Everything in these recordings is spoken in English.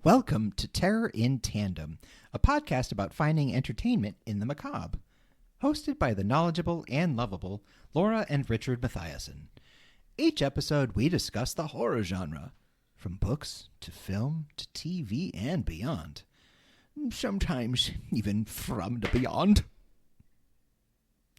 Welcome to Terror in Tandem, a podcast about finding entertainment in the macabre. Hosted by the knowledgeable and lovable Laura and Richard Mathiasen. Each episode we discuss the horror genre, from books to film to TV and beyond. Sometimes even from the beyond.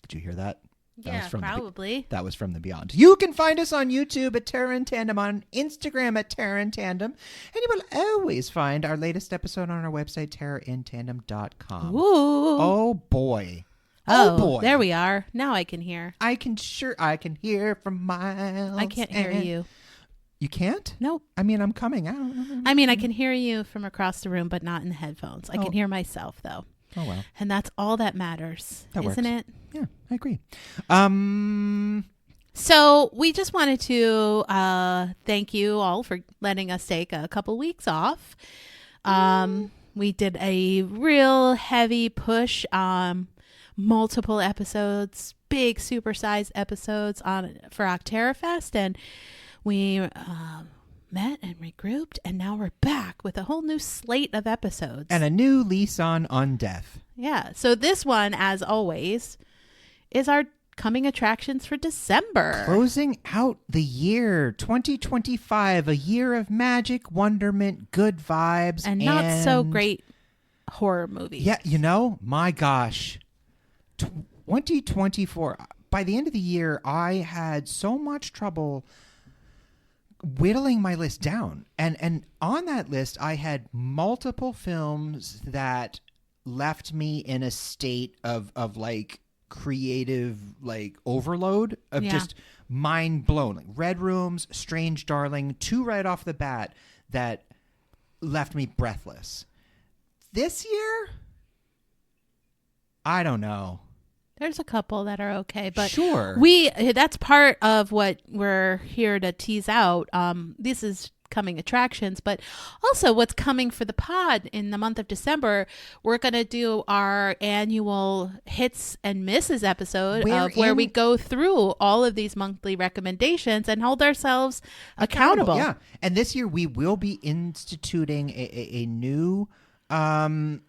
Did you hear that? Yeah, probably. That was from the beyond. You can find us on YouTube at Terror in Tandem, on Instagram at Terror in Tandem, and you will always find our latest episode on our website, terrorintandem.com. Ooh. Oh, boy. Oh, boy. There we are. Now I can hear. I can hear from miles. I can't hear you. You can't? Nope. I mean, I'm coming out. I mean, I can hear you from across the room, but not in the headphones. I can hear myself, though. Oh, well. And that's all that matters, isn't it? Yeah, I agree. So we just wanted to thank you all for letting us take a couple weeks off. We did a real heavy push on multiple episodes, big supersized episodes for Octerafest, and we met and regrouped, and now we're back with a whole new slate of episodes. And a new lease on death. Yeah. So this one, as always, is our coming attractions for December. Closing out the year 2025, a year of magic, wonderment, good vibes. And not so great horror movies. Yeah, you know, my gosh. 2024, by the end of the year, I had so much trouble whittling my list down. And on that list, I had multiple films that left me in a state of like creative like overload of just mind blown. Like Red Rooms, Strange Darling, two right off the bat that left me breathless. This year, I don't know. There's a couple that are okay, but sure. That's part of what we're here to tease out. This is coming attractions, but also what's coming for the pod in the month of December. We're going to do our annual hits and misses episode where we go through all of these monthly recommendations and hold ourselves accountable. Yeah. And this year we will be instituting a new element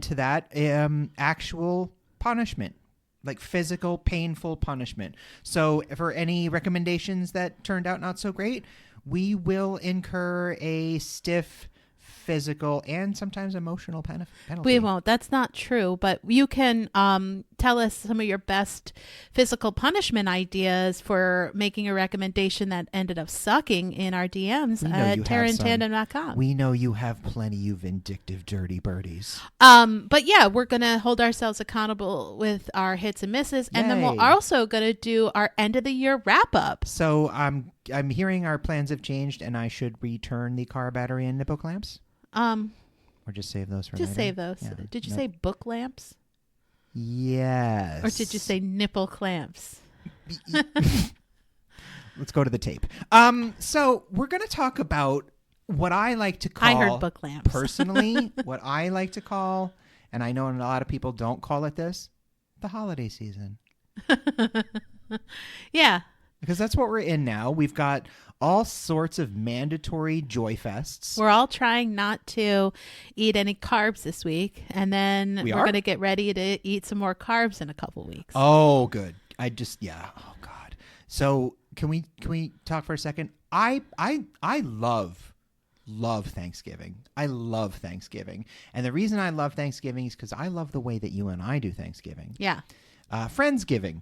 to that, actual punishment, like physical, painful punishment. So for any recommendations that turned out not so great, we will incur a stiff physical and sometimes emotional penalty. We won't. That's not true. But you can tell us some of your best physical punishment ideas for making a recommendation that ended up sucking in our DMs at terrorintandem.com. We know you have plenty, you vindictive, dirty birdies. But yeah, we're going to hold ourselves accountable with our hits and misses. And then we're also going to do our end of the year wrap up. So I'm hearing our plans have changed and I should return the car battery and nipple clamps. Or just save those for later? Just save those. Yeah. Did you say book lamps? Yes. Or did you say nipple clamps? Let's go to the tape. So we're going to talk about what I like to call... I heard book lamps. Personally, what I like to call, and I know a lot of people don't call it this, the holiday season. Yeah. Because that's what we're in now. We've got all sorts of mandatory joy fests. We're all trying not to eat any carbs this week. And then we're going to get ready to eat some more carbs in a couple weeks. Oh, good. Oh, God. So can we talk for a second? I love Thanksgiving. I love Thanksgiving. And the reason I love Thanksgiving is because I love the way that you and I do Thanksgiving. Yeah. Friendsgiving.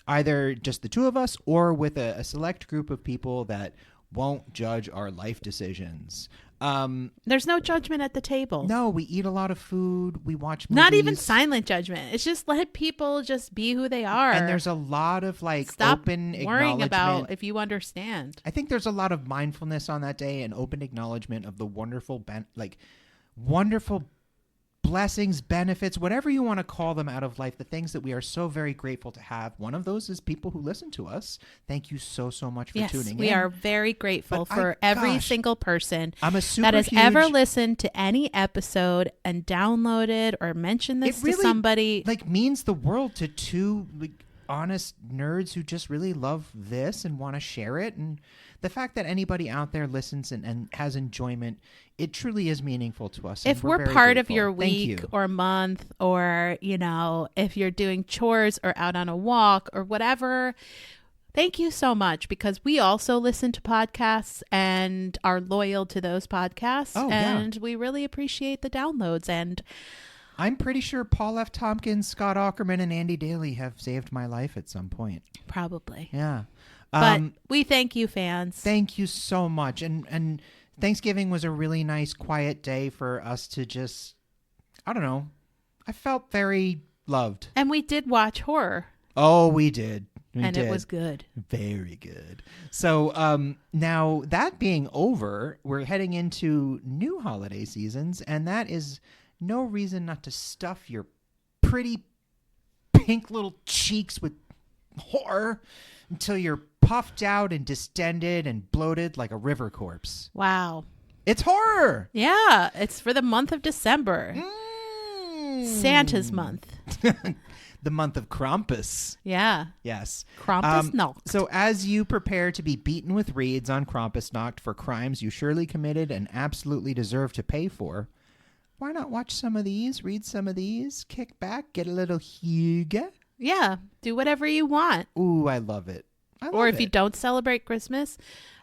Either just the two of us or with a select group of people that won't judge our life decisions. There's no judgment at the table. No, we eat a lot of food. We watch movies. Not even silent judgment. It's just let people just be who they are. And there's a lot of like Stop open worrying acknowledgement. about if you understand. I think there's a lot of mindfulness on that day and open acknowledgement of the wonderful blessings, benefits, whatever you want to call them out of life, the things that we are so very grateful to have. One of those is people who listen to us. Thank you so much for tuning in. We are very grateful for every single person that has ever listened to any episode and downloaded or mentioned this to somebody. Like means the world to two honest nerds who just really love this and want to share it. And the fact that anybody out there listens and has enjoyment, it truly is meaningful to us. If and we're very part of grateful. your Thank week you. or month, or, if you're doing chores or out on a walk or whatever, thank you so much, because we also listen to podcasts and are loyal to those podcasts. Oh, yeah. And we really appreciate the downloads. And I'm pretty sure Paul F. Tompkins, Scott Aukerman, and Andy Daly have saved my life at some point. probably. Yeah. But we thank you, fans. Thank you so much. And Thanksgiving was a really nice, quiet day for us to just, I don't know. I felt very loved. And we did watch horror. Oh, we did. It was good. Very good. So now that being over, we're heading into new holiday seasons, and that is no reason not to stuff your pretty pink little cheeks with horror until you're puffed out and distended and bloated like a river corpse. Wow. It's horror. Yeah, it's for the month of December. Santa's month. The month of Krampus. Yeah. Yes. Krampusnacht. So as you prepare to be beaten with reeds on Krampusnacht for crimes you surely committed and absolutely deserve to pay for, why not watch some of these, read some of these, kick back, get a little hygge? Yeah, do whatever you want. Ooh, I love it. Or if you don't celebrate Christmas,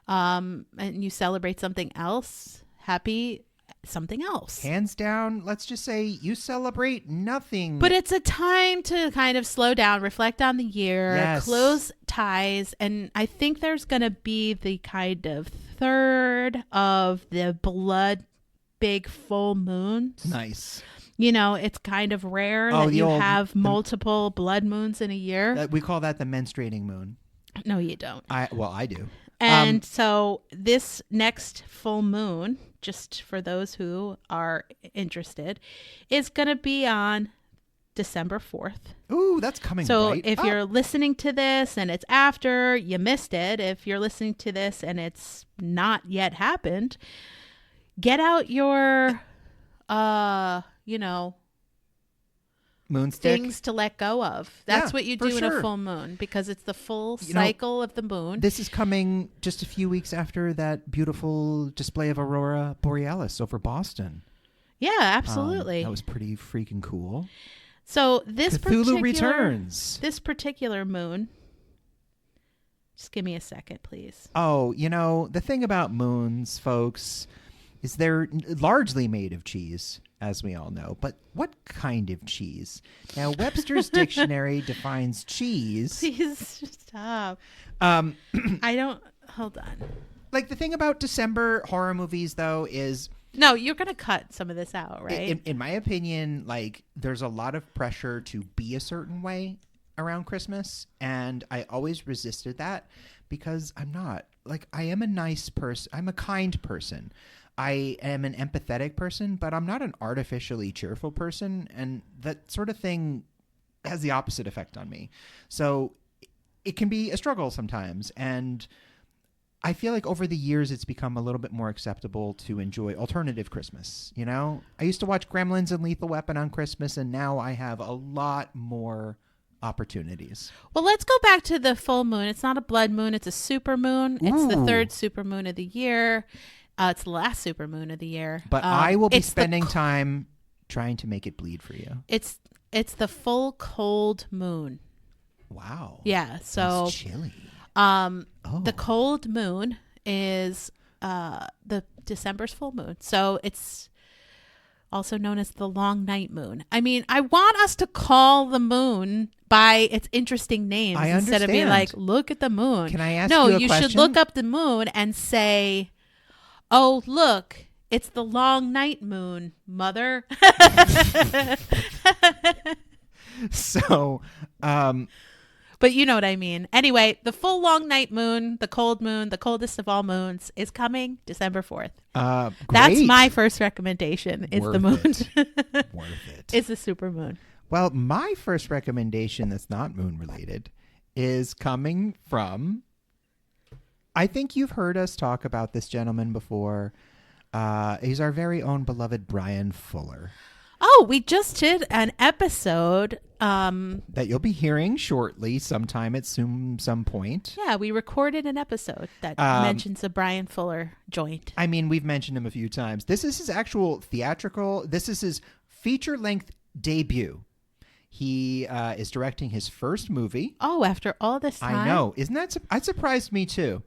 and you celebrate something else, happy something else. Hands down, let's just say you celebrate nothing. But it's a time to kind of slow down, reflect on the year, Yes. close ties. And I think there's going to be the kind of third of the blood big full moons. Nice. It's kind of rare that you have multiple blood moons in a year. We call that the menstruating moon. No, you don't. I do. And so this next full moon, just for those who are interested, is going to be on December 4th. Ooh, that's coming So right if up. you're listening to this and it's after, you missed it. If you're listening to this and it's not yet happened, get out your, Moonstick. things to let go of. That's Yeah, what you for do in sure. a full moon, because it's the full cycle of the moon. This is coming just a few weeks after that beautiful display of Aurora Borealis over Boston. Yeah, absolutely. That was pretty freaking cool. So this Cthulhu Returns. This particular moon. Just give me a second, please. Oh, the thing about moons, folks, is they're largely made of cheese, as we all know. But what kind of cheese? Now, Webster's Dictionary defines cheese. Please stop. Hold on. Like, the thing about December horror movies, though, is... No, you're going to cut some of this out, right? In my opinion, like, there's a lot of pressure to be a certain way around Christmas, and I always resisted that because I'm not. Like, I am a nice person. I'm a kind person. I am an empathetic person, but I'm not an artificially cheerful person, and that sort of thing has the opposite effect on me. So it can be a struggle sometimes, and I feel like over the years it's become a little bit more acceptable to enjoy alternative Christmas, I used to watch Gremlins and Lethal Weapon on Christmas, and now I have a lot more opportunities. Well, let's go back to the full moon. It's not a blood moon. It's a super moon. It's the third super moon of the year. It's the last super moon of the year. But I will be spending time trying to make it bleed for you. It's the full cold moon. Wow. Yeah. So it's chilly. The cold moon is the December's full moon. So it's also known as the long night moon. I mean, I want us to call the moon by its interesting names instead of being like, look at the moon. Can I ask you you a question? should look up the moon and say, oh, look, it's the long night moon, mother. So, but you know what I mean. Anyway, the full long night moon, the coldest of all moons, is coming December 4th. That's my first recommendation. Is the moon. Worth it. It's the super moon. Well, my first recommendation that's not moon related is coming from, I think you've heard us talk about this gentleman before. He's our very own beloved Brian Fuller. Oh, we just did an episode. That you'll be hearing shortly, sometime at some point. Yeah, we recorded an episode that mentions the Brian Fuller joint. I mean, we've mentioned him a few times. This is his actual theatrical. This is his feature-length debut. He is directing his first movie. Oh, after all this time? I know. Isn't that? It surprised me too.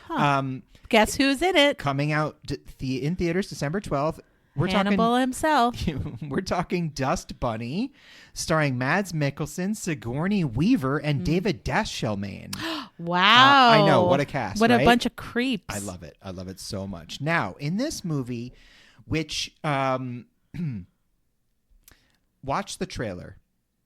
Huh. Guess who's in it? Coming out in theaters December 12th. Hannibal himself. We're talking Dust Bunny, starring Mads Mikkelsen, Sigourney Weaver, and David Dashiellmain. Wow. I know. What a cast. What right? a bunch of creeps. I love it. I love it so much. Now, in this movie, which watch the trailer.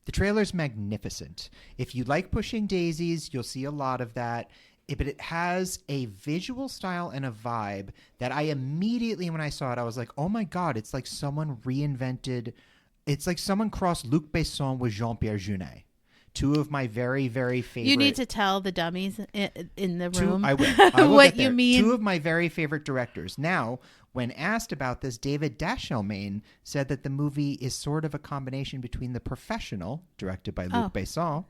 The trailer's magnificent. If you like Pushing Daisies, you'll see a lot of that. But it has a visual style and a vibe that I immediately, when I saw it, I was like, oh my God, it's like someone reinvented. It's like someone crossed Luc Besson with Jean-Pierre Jeunet. Two of my very, very favorite. You need to tell the dummies in the room I will what you mean. Two of my very favorite directors. Now, when asked about this, David Dashiellmain said that the movie is sort of a combination between The Professional, directed by Luc Besson,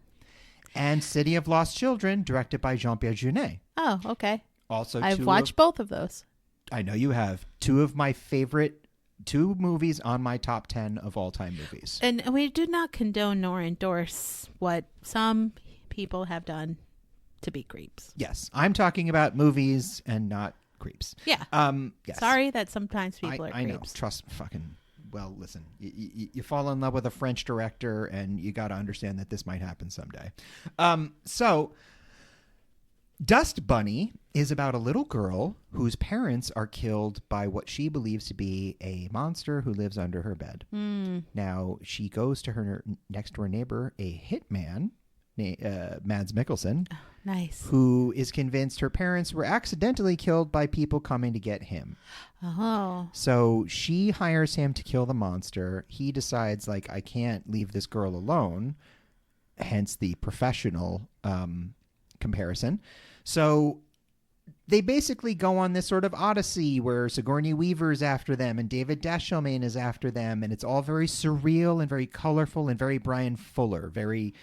and City of Lost Children, directed by Jean-Pierre Jeunet. Oh, okay. Also, I've watched both of those. I know you have. Two of my favorite movies on my top 10 of all-time movies. And we do not condone nor endorse what some people have done to be creeps. Yes. I'm talking about movies and not creeps. Yeah. Yes. Sorry that sometimes people are creeps. I know. Trust fucking... Well, listen, you fall in love with a French director, and you got to understand that this might happen someday. So, Dust Bunny is about a little girl whose parents are killed by what she believes to be a monster who lives under her bed. Now, she goes to her next-door neighbor, a hitman, Mads Mikkelsen, nice, who is convinced her parents were accidentally killed by people coming to get him. Oh. So she hires him to kill the monster. He decides, like, I can't leave this girl alone, hence the Professional comparison. So they basically go on this sort of odyssey where Sigourney Weaver is after them and David Dashiellmain is after them, and it's all very surreal and very colorful and very Brian Fuller, very...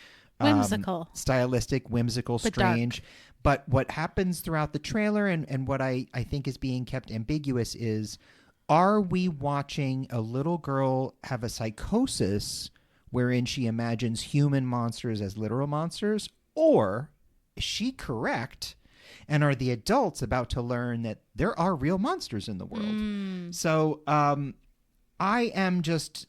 whimsical. Stylistic, whimsical, but strange. dark. But what happens throughout the trailer and what I think is being kept ambiguous is, are we watching a little girl have a psychosis wherein she imagines human monsters as literal monsters? Or is she correct? And are the adults about to learn that there are real monsters in the world? So I am just...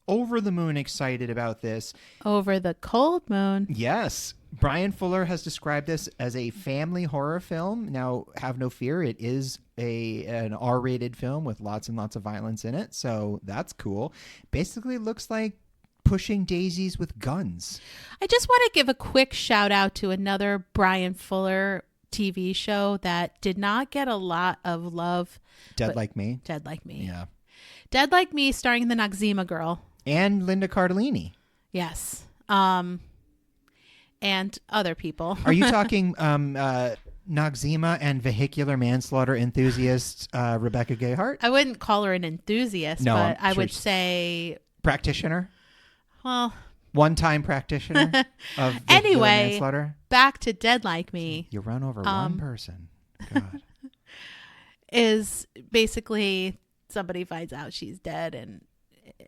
over the moon excited about this. Over the cold moon. Yes. Brian Fuller has described this as a family horror film. Now, have no fear. It is an R-rated film with lots and lots of violence in it. So that's cool. Basically, it looks like Pushing Daisies with guns. I just want to give a quick shout out to another Brian Fuller TV show that did not get a lot of love. Dead Like Me. Dead Like Me. Yeah. Dead Like Me, starring the Noxzema girl. And Linda Cardellini. Yes. And other people. Are you talking Noxzema and vehicular manslaughter enthusiast Rebecca Gayheart? I wouldn't call her an enthusiast, No, but I sure would say... practitioner? Well... one-time practitioner of vehicular anyway, manslaughter? Back to Dead Like Me. You run over one person. God. Is basically somebody finds out she's dead and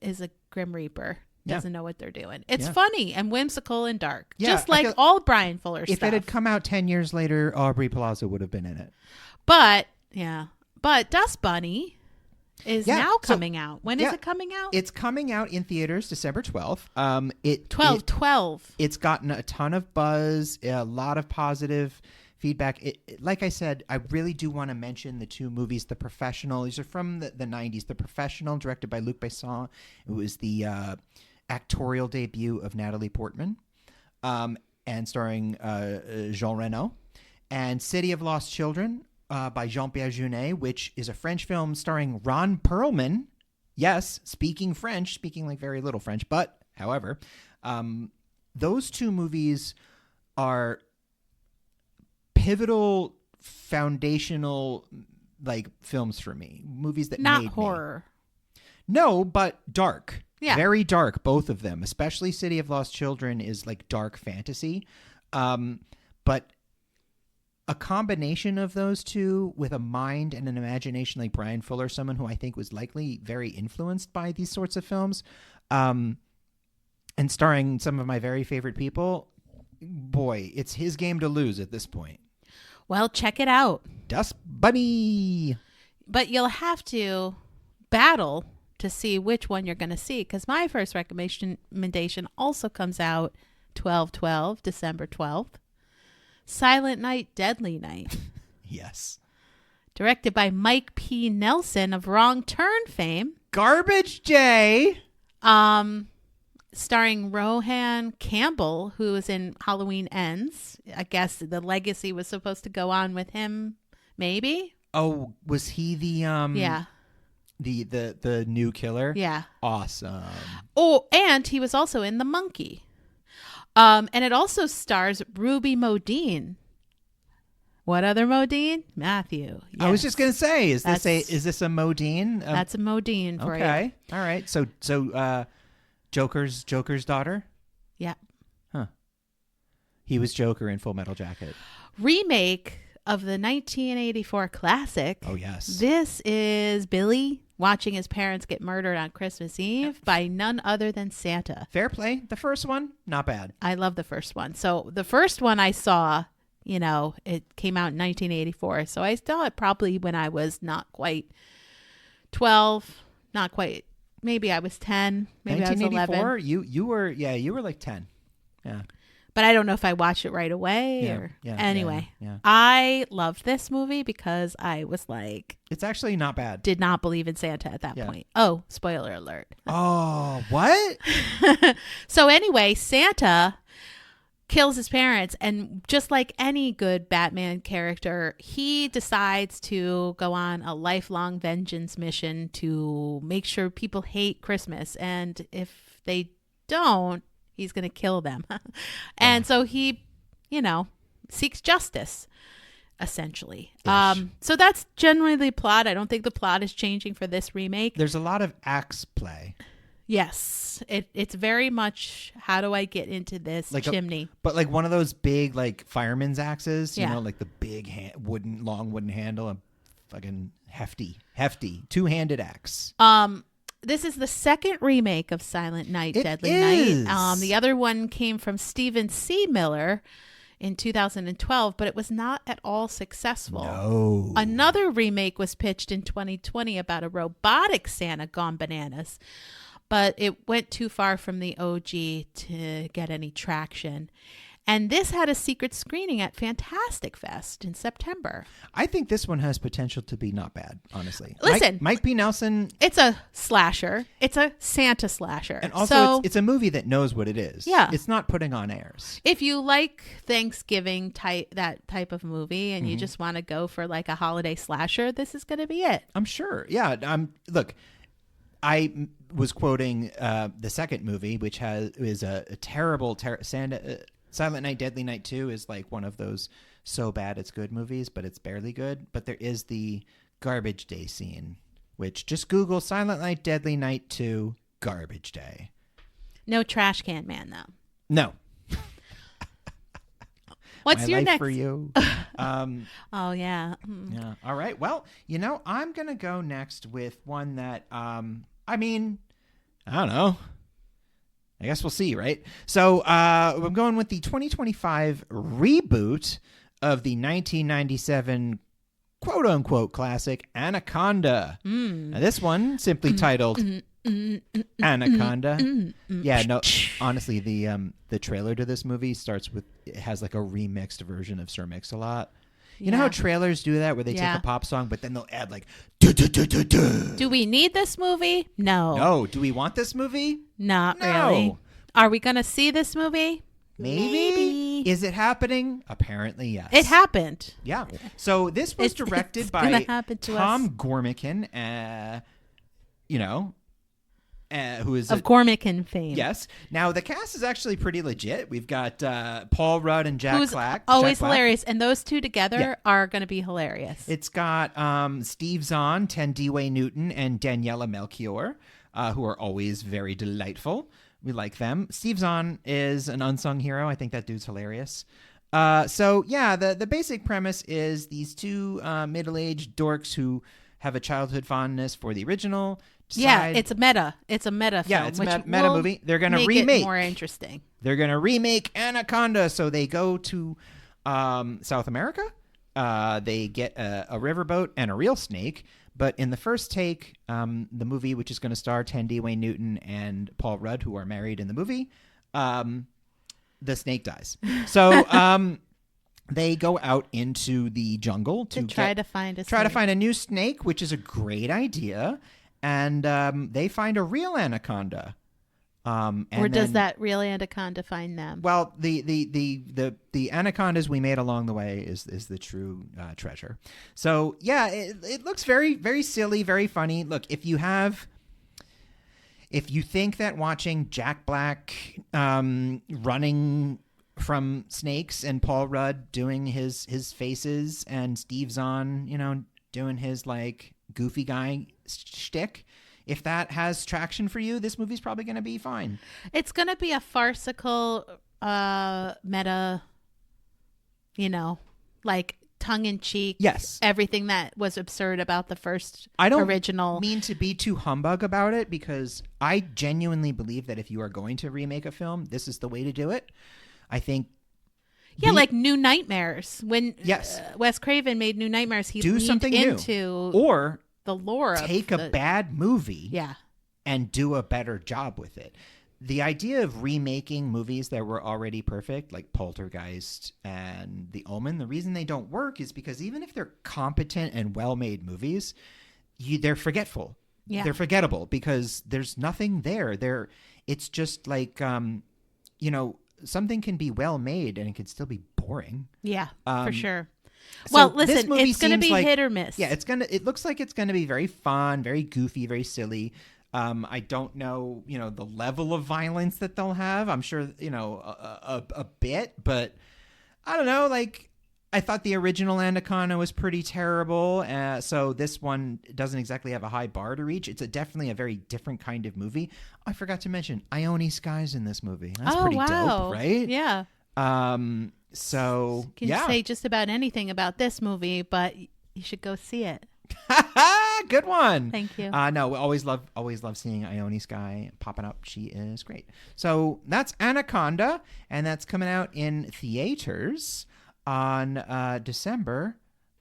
is a Grim Reaper. Doesn't know what they're doing. It's funny and whimsical and dark. Yeah, just like all Brian Fuller stuff. If it had come out 10 years later, Aubrey Plaza would have been in it. But Dust Bunny is now so- coming out. When is it coming out? It's coming out in theaters December 12th. 12. It's gotten a ton of buzz, a lot of positive feedback. Like I said, I really do want to mention the two movies, The Professional. These are from the 90s. The Professional, directed by Luc Besson. It was the actorial debut of Natalie Portman, and starring Jean Reno. And City of Lost Children by Jean-Pierre Jeunet, which is a French film starring Ron Perlman. Yes, speaking French, speaking like very little French, but however, those two movies are pivotal, foundational, like films for me. Movies that not made horror. Me. No, but dark. Yeah. Very dark, both of them. Especially City of Lost Children is like dark fantasy. But a combination of those two with a mind and an imagination like Brian Fuller, someone who I think was likely very influenced by these sorts of films, and starring some of my very favorite people, boy, it's his game to lose at this point. Well, check it out. Dust Bunny. But you'll have to battle to see which one you're going to see, because my first recommendation also comes out 12/12, December 12th. Silent Night, Deadly Night. Yes. Directed by Mike P. Nelson of Wrong Turn fame. Garbage Day. Starring Rohan Campbell, who was in Halloween Ends. I guess the legacy was supposed to go on with him, maybe. Oh, was he the Yeah. the new killer? Yeah. Awesome. Oh, and he was also in The Monkey. And it also stars Ruby Modine. What other Modine? Matthew. Yes. I was just gonna say, is this a Modine? That's a Modine for you. Okay. All right. So Joker's daughter? Yeah. Huh. He was Joker in Full Metal Jacket. Remake of the 1984 classic. Oh, yes. This is Billy watching his parents get murdered on Christmas Eve by none other than Santa. Fair play. The first one, not bad. I love the first one. So the first one I saw, it came out in 1984. So I saw it probably when I was not quite 12, not quite. Maybe I was 10. Maybe I was 11. You were like 10. Yeah. But I don't know if I watched it right away anyway. Yeah. I loved this movie because I was like, it's actually not bad. Did not believe in Santa at that point. Oh, spoiler alert. Oh, what? So anyway, Santa kills his parents, and just like any good Batman character, he decides to go on a lifelong vengeance mission to make sure people hate Christmas, and if they don't, he's going to kill them. And so he, seeks justice, essentially. So that's generally the plot. I don't think the plot is changing for this remake. There's a lot of axe play. Yes. It's very much, how do I get into this chimney? But like one of those big like fireman's axes, Yeah. like the big long wooden handle, and fucking hefty two-handed axe. This is the second remake of Silent Night, It Deadly is. Night. The other one came from Stephen C. Miller in 2012, but it was not at all successful. No. Another remake was pitched in 2020 about a robotic Santa gone bananas, but it went too far from the OG to get any traction. And this had a secret screening at Fantastic Fest in September. I think this one has potential to be not bad, honestly. Listen. Mike P. Nelson. It's a slasher. It's a Santa slasher. And also, so, it's a movie that knows what it is. Yeah. It's not putting on airs. if you like Thanksgiving that type of movie and you just want to go for like a holiday slasher, this is going to be it. I'm sure. Yeah. Look, I was quoting the second movie, which is a terrible Silent Night, Deadly Night 2 is like one of those so bad it's good movies, but it's barely good. But there is the Garbage Day scene, which just Google Silent Night, Deadly Night 2, Garbage Day. No Trash Can Man, though. No. What's My your life next? for you? Oh, yeah. Yeah. All right. Well, I'm going to go next with one that, I don't know. I guess we'll see, right? So I'm going with the 2025 reboot of the 1997 quote-unquote classic Anaconda. Now, this one simply titled Anaconda. Yeah, no, honestly, the trailer to this movie it has like a remixed version of Sir Mix-a-Lot. You know how trailers do that, where they take a pop song, but then they'll add like, Do we need this movie? No. No. Do we want this movie? Not No. really. Are we going to see this movie? Maybe. Is it happening? Apparently, yes. It happened. Yeah. So this was directed gonna by happen to Tom us. Gormican, who is of Gormican fame. Yes. Now the cast is actually pretty legit. We've got Paul Rudd and Jack Black. Always hilarious, and those two together are going to be hilarious. It's got Steve Zahn, Tendiwe Newton, and Daniela Melchior, who are always very delightful. We like them. Steve Zahn is an unsung hero. I think that dude's hilarious. The basic premise is these two middle-aged dorks who have a childhood fondness for the original. It's a meta. It's a meta film. Yeah, it's a meta movie. They're going to remake it more interesting. They're going to remake Anaconda. So they go to South America. They get a riverboat and a real snake. But in the first take, the movie, which is going to star Tendiwe Newton and Paul Rudd, who are married in the movie, the snake dies. So they go out into the jungle to try to find a new snake, which is a great idea. And they find a real anaconda. Does that real anaconda find them? Well, the anacondas we made along the way is the true treasure. So yeah, it looks very, very silly, very funny. Look, if you think that watching Jack Black running from snakes and Paul Rudd doing his faces and Steve Zahn, doing his like goofy guy shtick, if that has traction for you, this movie's probably going to be fine. It's going to be a farcical meta, like tongue-in-cheek. Yes. Everything that was absurd about the first original. I don't mean to be too humbug about it, because I genuinely believe that if you are going to remake a film, this is the way to do it. I think... Yeah, like New Nightmares. When yes. Wes Craven made New Nightmares, he do leaned something into new. Or the lore take a bad movie and do a better job with it. The idea of remaking movies that were already perfect, like Poltergeist and The Omen, the reason they don't work is because even if they're competent and well-made movies, they're forgetful. Yeah. They're forgettable because there's nothing there. It's just like, something can be well-made and it can still be boring. Yeah, for sure. Well, listen, it's going to be hit or miss. Yeah, it looks like it's going to be very fun, very goofy, very silly. I don't know, the level of violence that they'll have. I'm sure, a bit, but I don't know. Like, I thought the original Anaconda was pretty terrible. So this one doesn't exactly have a high bar to reach. It's definitely a very different kind of movie. I forgot to mention Ione Skye's in this movie. That's pretty dope, right? Yeah. So you can say just about anything about this movie, but you should go see it. Good one. Thank you. No, we always love seeing Ione Skye popping up. She is great. So that's Anaconda, and that's coming out in theaters on December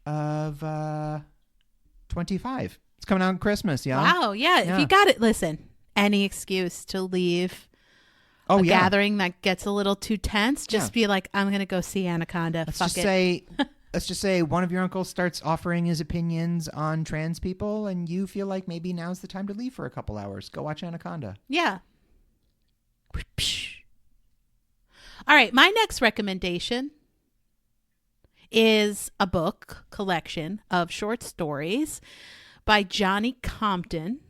of 25. It's coming out on Christmas, yeah. Wow, yeah. If you got it, listen. Any excuse to leave a gathering that gets a little too tense, just be like, I'm going to go see Anaconda. Let's just say one of your uncles starts offering his opinions on trans people and you feel like maybe now's the time to leave for a couple hours. Go watch Anaconda. Yeah. All right. My next recommendation is a book collection of short stories by Johnny Compton,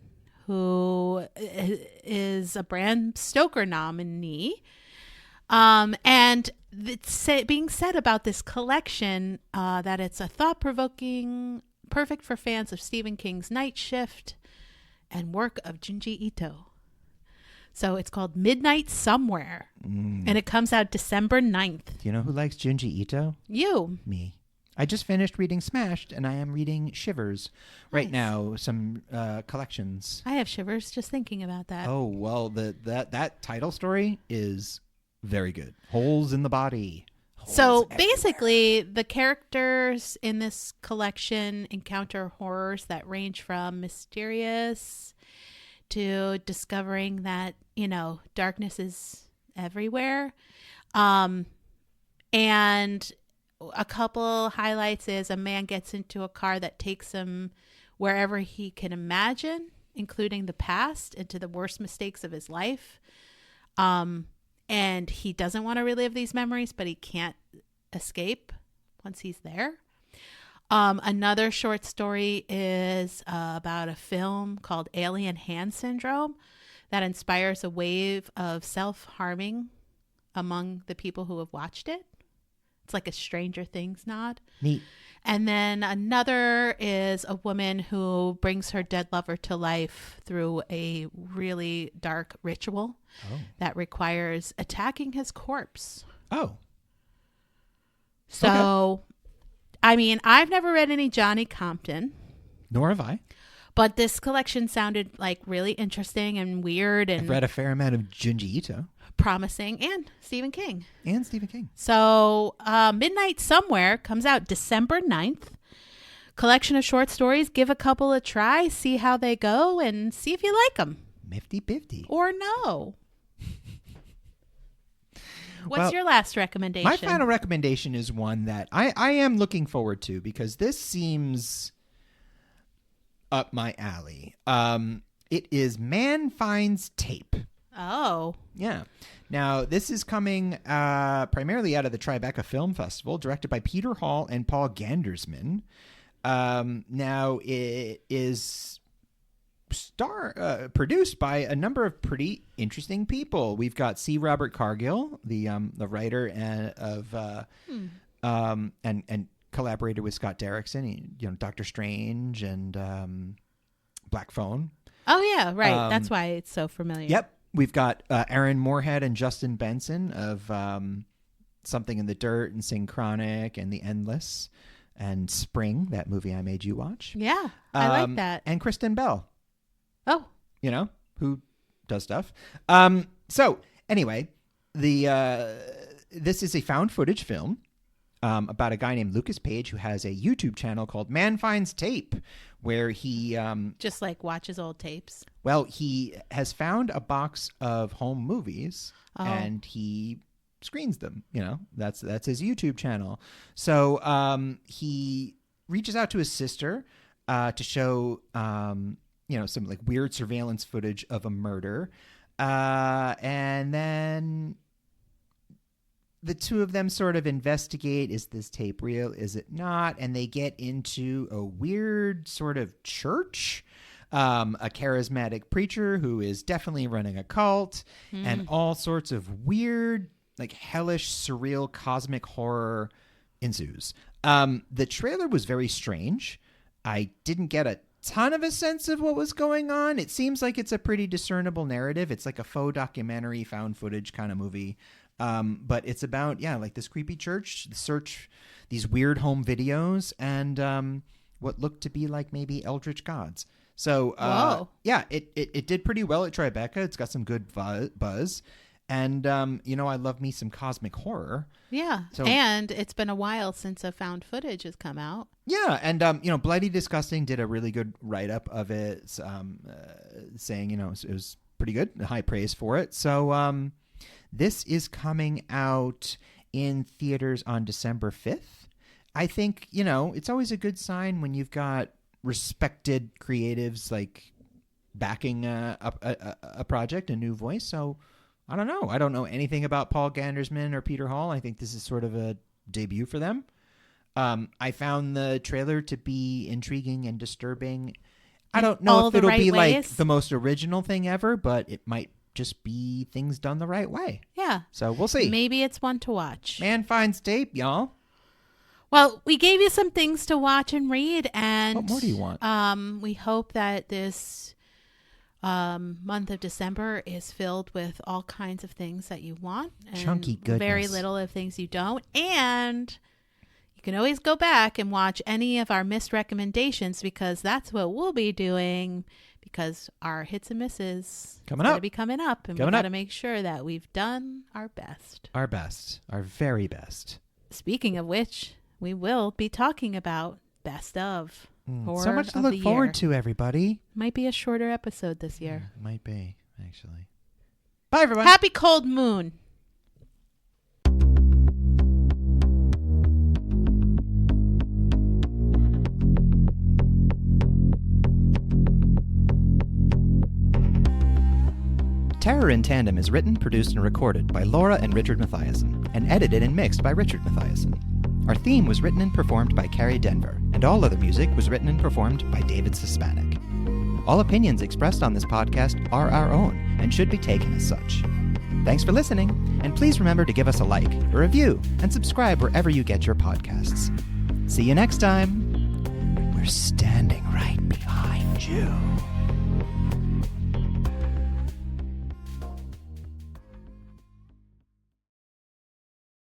who is a Bram Stoker nominee. And it's being said about this collection that it's a thought-provoking, perfect for fans of Stephen King's Night Shift and work of Junji Ito. So it's called Midnight Somewhere, and it comes out December 9th. Do you know who likes Junji Ito? You. Me. I just finished reading Smashed, and I am reading Shivers right now, some collections. I have shivers just thinking about that. Oh, well, that title story is... very good. Holes in the body. So basically, the characters in this collection encounter horrors that range from mysterious to discovering that, darkness is everywhere. And a couple highlights is a man gets into a car that takes him wherever he can imagine, including the past, into the worst mistakes of his life. And he doesn't want to relive these memories, but he can't escape once he's there. Another short story is about a film called Alien Hand Syndrome that inspires a wave of self-harming among the people who have watched it. It's like a Stranger Things nod. Neat. And then another is a woman who brings her dead lover to life through a really dark ritual that requires attacking his corpse. Oh. So, Okay. I mean, I've never read any Johnny Compton. Nor have I. But this collection sounded like really interesting and weird and I've read a fair amount of Junji Ito. promising, and Stephen King. And Stephen King. So Midnight Somewhere comes out December 9th. Collection of short stories. Give a couple a try, see how they go, and see if you like them. 50-50. Or no. What's your last recommendation? My final recommendation is one that I am looking forward to because this seems up my alley. It is Man Finds Tape. Oh. Yeah. Now, this is coming primarily out of the Tribeca Film Festival, directed by Peter Hall and Paul Gandersman. Now, it is produced by a number of pretty interesting people. We've got C. Robert Cargill, the writer and collaborated with Scott Derrickson, Doctor Strange and Black Phone. Oh, yeah, right. That's why it's so familiar. Yep. We've got Aaron Moorhead and Justin Benson of Something in the Dirt and Synchronic and The Endless and Spring, that movie I made you watch. Yeah, I like that. And Kristen Bell. Oh. Who does stuff. So, anyway, this is a found footage film about a guy named Lucas Page who has a YouTube channel called Man Finds Tape, where he just like watches old tapes. Well, he has found a box of home movies and he screens them. That's his YouTube channel. So he reaches out to his sister to show some like weird surveillance footage of a murder, and then the two of them sort of investigate, is this tape real? Is it not? And they get into a weird sort of church, a charismatic preacher who is definitely running a cult, and all sorts of weird, like hellish, surreal, cosmic horror ensues. The trailer was very strange. I didn't get a ton of a sense of what was going on. It seems like it's a pretty discernible narrative. It's like a faux documentary, found footage kind of movie. But it's about, like this creepy church, search these weird home videos, and what looked to be like maybe eldritch gods. So, it did pretty well at Tribeca. It's got some good buzz. And, I love me some cosmic horror. Yeah. So, and it's been a while since a found footage has come out. Yeah. And, Bloody Disgusting did a really good write-up of it, saying, it was pretty good. High praise for it. So, this is coming out in theaters on December 5th. I think, it's always a good sign when you've got respected creatives like backing a project, a new voice. So I don't know. I don't know anything about Paul Gandersman or Peter Hall. I think this is sort of a debut for them. I found the trailer to be intriguing and disturbing. I don't know if it'll be like the most original thing ever, but it might just be things done the right way. Yeah. So we'll see. Maybe it's one to watch. Man Finds Tape, y'all. Well, we gave you some things to watch and read, and what more do you want? We hope that this month of December is filled with all kinds of things that you want, and chunky goodness. Very little of things you don't. And you can always go back and watch any of our missed recommendations, because that's what we'll be doing. Because our hits and misses coming up, and we got to make sure that we've done our best, our very best. Speaking of which, we will be talking about best of. So much to look forward to, everybody. Might be a shorter episode this year. Might be, actually. Bye, everyone. Happy cold moon. Terror in Tandem is written, produced, and recorded by Laura and Richard Mathiasen, and edited and mixed by Richard Mathiasen. Our theme was written and performed by Carrie Denver, and all other music was written and performed by David Suspanic. All opinions expressed on this podcast are our own and should be taken as such. Thanks for listening, and please remember to give us a like, a review, and subscribe wherever you get your podcasts. See you next time. We're standing right behind you.